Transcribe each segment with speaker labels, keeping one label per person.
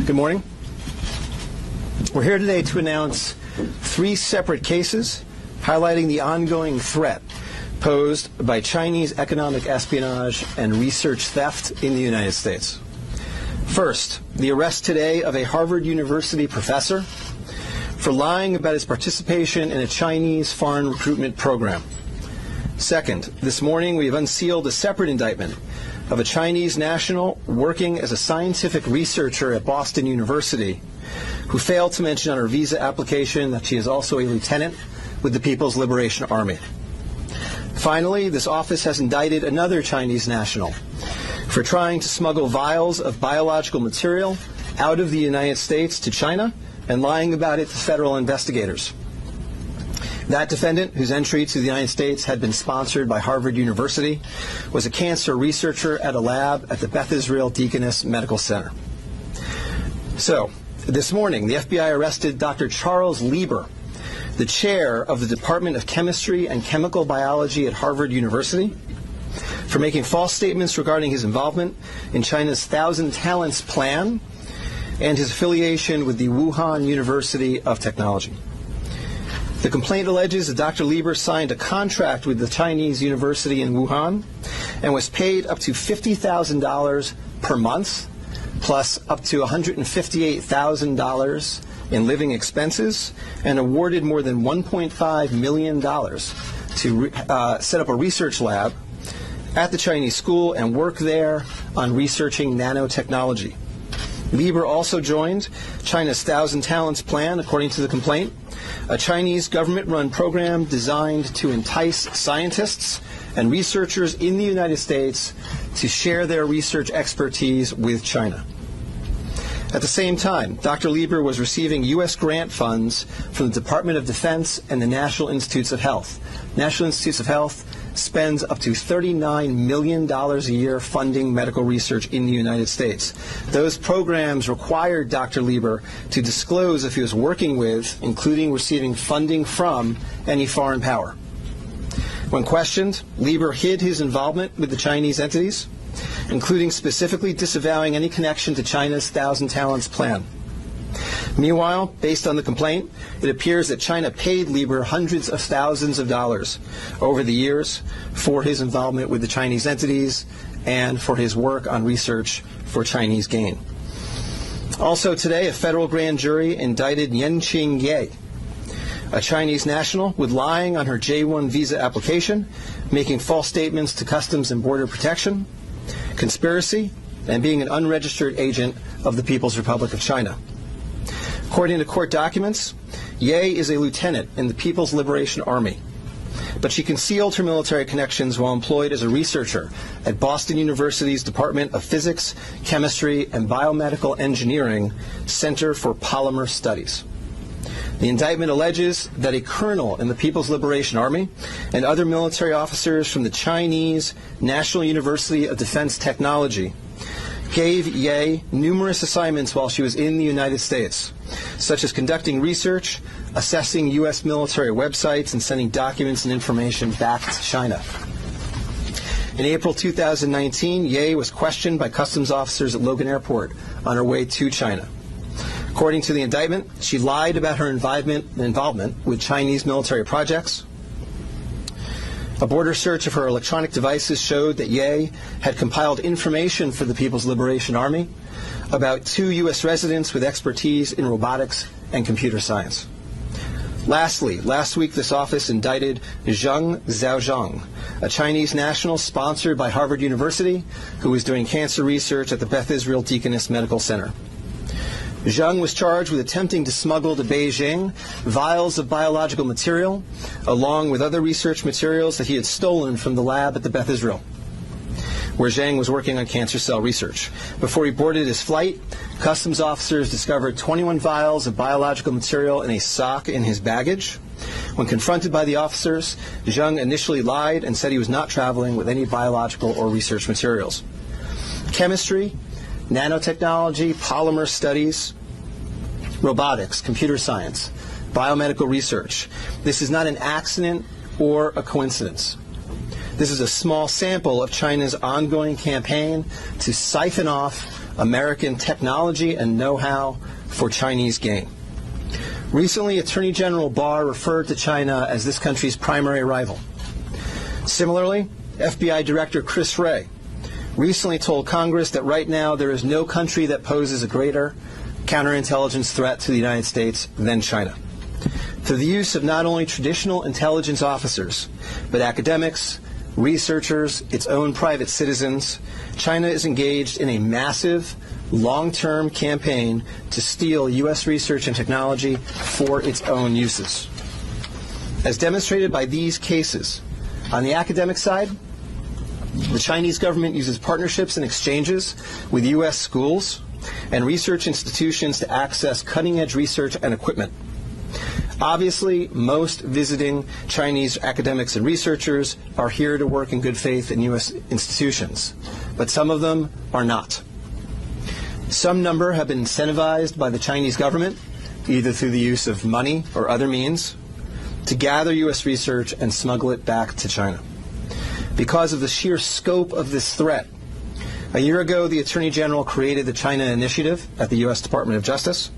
Speaker 1: Good morning. We're here today to announce 3 separate cases highlighting the ongoing threat posed by Chinese economic espionage and research theft in the United States. First, the arrest today of a Harvard University professor for lying about his participation in a Chinese foreign recruitment program. Second, this morning we have unsealed a separate indictment of a Chinese national working as a scientific researcher at Boston University who failed to mention on her visa application that she is also a lieutenant with the People's Liberation Army. Finally, this office has indicted another Chinese national for trying to smuggle vials of biological material out of the United States to China and lying about it to federal investigators. That defendant, whose entry to the United States had been sponsored by Harvard University, was a cancer researcher at a lab at the Beth Israel Deaconess Medical Center. So, this morning, the FBI arrested Dr. Charles Lieber, the chair of the Department of Chemistry and Chemical Biology at Harvard University, for making false statements regarding his involvement in China's Thousand Talents Plan and his affiliation with the Wuhan University of Technology. The complaint alleges that Dr. Lieber signed a contract with the Chinese university in Wuhan and was paid up to $50,000 per month, plus up to $158,000 in living expenses, and awarded more than $1.5 million to set up a research lab at the Chinese school and work there on researching nanotechnology. Lieber also joined China's Thousand Talents Plan, according to the complaint, a Chinese government-run program designed to entice scientists and researchers in the United States to share their research expertise with China. At the same time, Dr. Lieber was receiving U.S. grant funds from the Department of Defense and the National Institutes of Health. National Institutes of Health spends up to $39 million a year funding medical research in the United States. Those programs required Dr. Lieber to disclose if he was working with, including receiving funding from, any foreign power. When questioned, Lieber hid his involvement with the Chinese entities, including specifically disavowing any connection to China's Thousand Talents Plan. Meanwhile, based on the complaint, it appears that China paid Lieber hundreds of thousands of dollars over the years for his involvement with the Chinese entities and for his work on research for Chinese gain. Also today, a federal grand jury indicted Yenqing Ye, a Chinese national, with lying on her J-1 visa application, making false statements to Customs and Border Protection, conspiracy, and being an unregistered agent of the People's Republic of China. According to court documents, Ye is a lieutenant in the People's Liberation Army, but she concealed her military connections while employed as a researcher at Boston University's Department of Physics, Chemistry, and Biomedical Engineering Center for Polymer Studies. The indictment alleges that a colonel in the People's Liberation Army and other military officers from the Chinese National University of Defense Technology gave Ye numerous assignments while she was in the United States, such as conducting research, assessing U.S. military websites, and sending documents and information back to China. In April 2019, Ye was questioned by customs officers at Logan Airport on her way to China. According to the indictment, she lied about her involvement with Chinese military projects. A border search of her electronic devices showed that Ye had compiled information for the People's Liberation Army about 2 U.S. residents with expertise in robotics and computer science. Lastly, last week this office indicted Zheng Zhaozhong, a Chinese national sponsored by Harvard University who was doing cancer research at the Beth Israel Deaconess Medical Center. Zheng was charged with attempting to smuggle to Beijing vials of biological material, along with other research materials that he had stolen from the lab at the Beth Israel, where Zheng was working on cancer cell research. Before he boarded his flight, customs officers discovered 21 vials of biological material in a sock in his baggage. When confronted by the officers, Zheng initially lied and said he was not traveling with any biological or research materials. Chemistry, nanotechnology, polymer studies, robotics, computer science, biomedical research. This is not an accident or a coincidence. This is a small sample of China's ongoing campaign to siphon off American technology and know-how for Chinese gain. Recently, Attorney General Barr referred to China as this country's primary rival. Similarly, FBI Director Chris Wray recently told Congress that right now there is no country that poses a greater counterintelligence threat to the United States than China. Through the use of not only traditional intelligence officers, but academics, researchers, its own private citizens, China is engaged in a massive, long-term campaign to steal U.S. research and technology for its own uses. As demonstrated by these cases, on the academic side, the Chinese government uses partnerships and exchanges with U.S. schools and research institutions to access cutting-edge research and equipment. Obviously, most visiting Chinese academics and researchers are here to work in good faith in U.S. institutions, but some of them are not. Some number have been incentivized by the Chinese government, either through the use of money or other means, to gather U.S. research and smuggle it back to China. Because of the sheer scope of this threat, a year ago, the Attorney General created the China Initiative at the U.S. Department of Justice,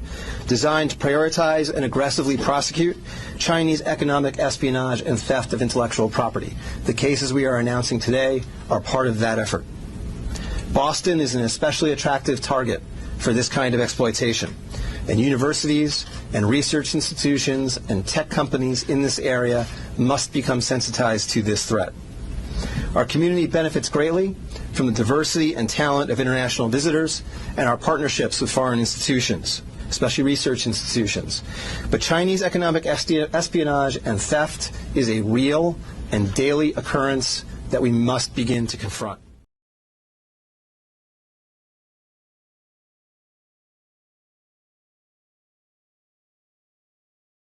Speaker 1: designed to prioritize and aggressively prosecute Chinese economic espionage and theft of intellectual property. The cases we are announcing today are part of that effort. Boston is an especially attractive target for this kind of exploitation, and universities and research institutions and tech companies in this area must become sensitized to this threat. Our community benefits greatly from the diversity and talent of international visitors and our partnerships with foreign institutions, especially research institutions. But Chinese economic espionage and theft is a real and daily occurrence that we must begin to confront.